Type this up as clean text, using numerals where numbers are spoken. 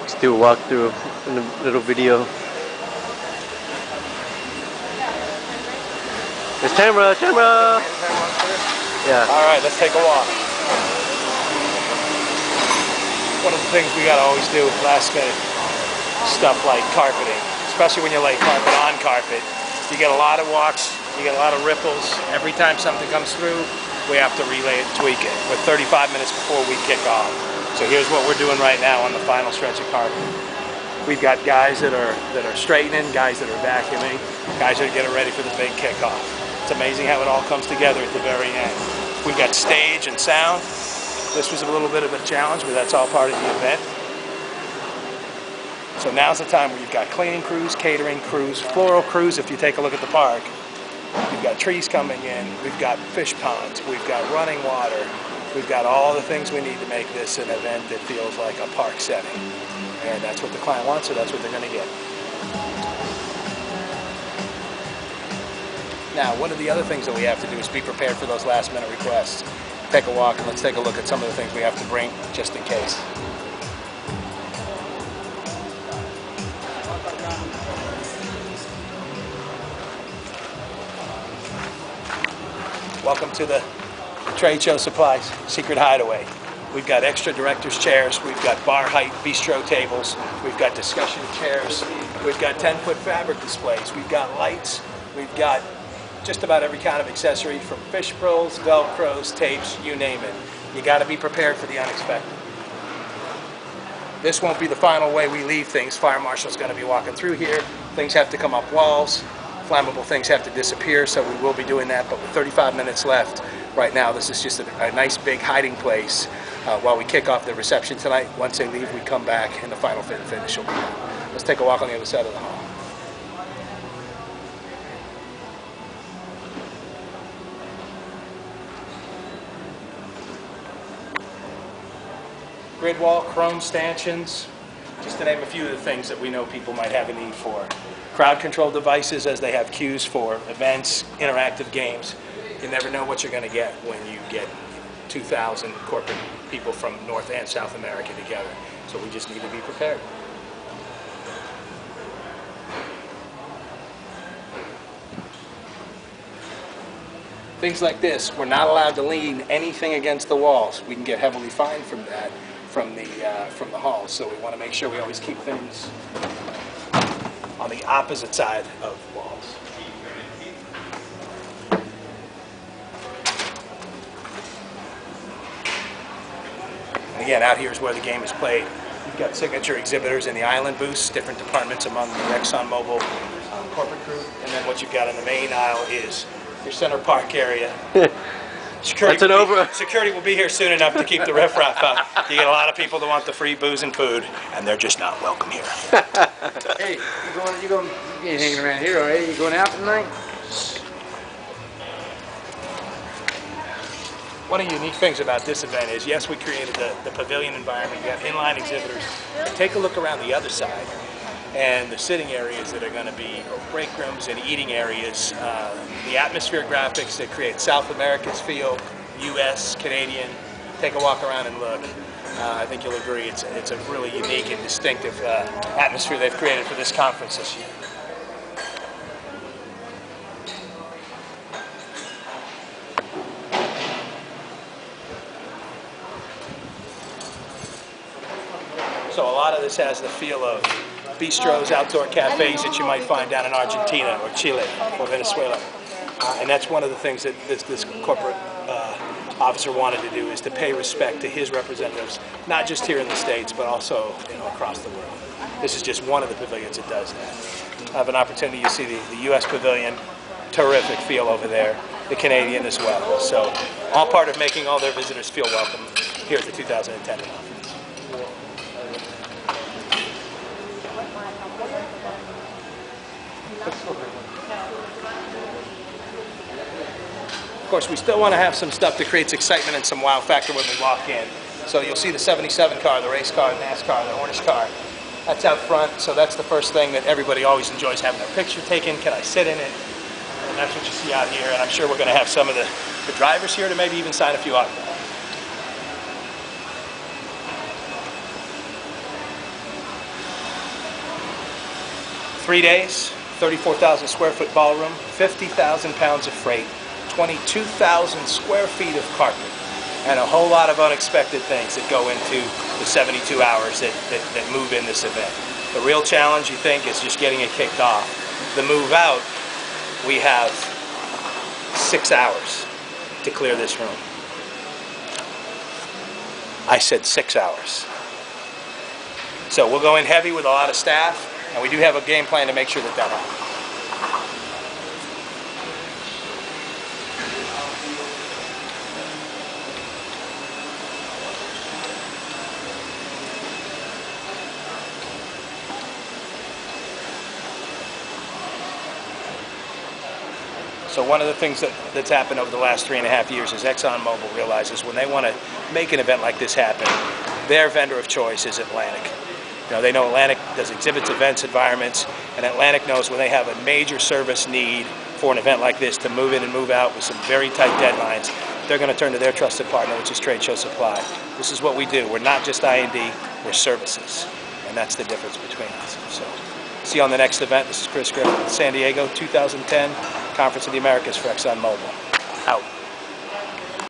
Let's do a walkthrough in a little video. It's camera! Yeah. All right, let's take a walk. One of the things we gotta always do with last minute stuff like carpeting, especially when you lay carpet on carpet, you get a lot of walks, you get a lot of ripples. Every time something comes through, we have to relay it, tweak it. We're 35 minutes before we kick off. So here's what we're doing right now on the final stretch of carpet. We've got guys that are straightening, guys that are vacuuming, guys that are getting ready for the big kickoff. It's amazing how it all comes together at the very end. We've got stage and sound. This was a little bit of a challenge, but that's all part of the event. So now's the time where you've got cleaning crews, catering crews, floral crews if you take a look at the park. We've got trees coming in, we've got fish ponds, we've got running water, we've got all the things we need to make this an event that feels like a park setting. And that's what the client wants, so that's what they're going to get. Now, one of the other things that we have to do is be prepared for those last minute requests. Take a walk and let's take a look at some of the things we have to bring just in case. Welcome to the Trade Show Supplies Secret Hideaway. We've got extra director's chairs, we've got bar height bistro tables, we've got discussion chairs, we've got 10-foot fabric displays, we've got lights, we've got just about every kind of accessory from fish prills, velcros, tapes, you name it. You got to be prepared for the unexpected. This won't be the final way we leave things. Fire marshal's going to be walking through here. Things have to come up walls. Flammable things have to disappear, so we will be doing that, but with 35 minutes left, right now this is just a nice big hiding place while we kick off the reception tonight. Once they leave, we come back and the final fit and finish will be done. Let's take a walk on the other side of the hall. Grid wall, chrome stanchions, just to name a few of the things that we know people might have a need for. Crowd control devices as they have cues for events, interactive games. You never know what you're going to get when you get 2,000 corporate people from North and South America together. So we just need to be prepared. Things like this, we're not allowed to lean anything against the walls. We can get heavily fined from that from the hall. So we want to make sure we always keep things on the opposite side of walls. And again, out here is where the game is played. You've got signature exhibitors in the island booths, different departments among the XOM mobile corporate crew, and then what you've got in the main aisle is your center park area. Security will be here soon enough to keep the riffraff out. You get a lot of people that want the free booze and food, and they're just not welcome here. Hey, you ain't hanging around here, are you? You going out tonight? One of the unique things about this event is, yes, we created the pavilion environment. You have inline exhibitors. Take a look around the other side, and the sitting areas that are going to be break rooms and eating areas. The atmosphere graphics that create South America's feel, U.S., Canadian. Take a walk around and look. I think you'll agree it's a really unique and distinctive atmosphere they've created for this conference this year. So a lot of this has the feel of bistros, outdoor cafes that you might find down in Argentina or Chile or Venezuela. And that's one of the things that this corporate officer wanted to do, is to pay respect to his representatives, not just here in the States, but also across the world. This is just one of the pavilions that does that. I have an opportunity to see the U.S. pavilion, terrific feel over there, the Canadian as well. So all part of making all their visitors feel welcome here at the 2010 conference. Of course, we still want to have some stuff that creates excitement and some wow factor when we walk in. So you'll see the 77 car, the race car, the NASCAR, the Hornish car. That's out front, so that's the first thing that everybody always enjoys, having their picture taken. Can I sit in it? And that's what you see out here, and I'm sure we're going to have some of the drivers here to maybe even sign a few autographs. 3 days, 34,000 square foot ballroom, 50,000 pounds of freight, 22,000 square feet of carpet, and a whole lot of unexpected things that go into the 72 hours that move in this event. The real challenge, you think, is just getting it kicked off. The move out, we have 6 hours to clear this room. I said 6 hours. So we'll go in heavy with a lot of staff, and we do have a game plan to make sure that happens. So one of the things that's happened over the last 3.5 years is ExxonMobil realizes when they want to make an event like this happen, their vendor of choice is Atlantic. You know, they know Atlantic does exhibits, events, environments, and Atlantic knows when they have a major service need for an event like this to move in and move out with some very tight deadlines, they're going to turn to their trusted partner, which is Trade Show Supply. This is what we do. We're not just I&D, we're services, and that's the difference between us. So, see you on the next event. This is Chris Griffin, San Diego, 2010 Conference of the Americas for ExxonMobil.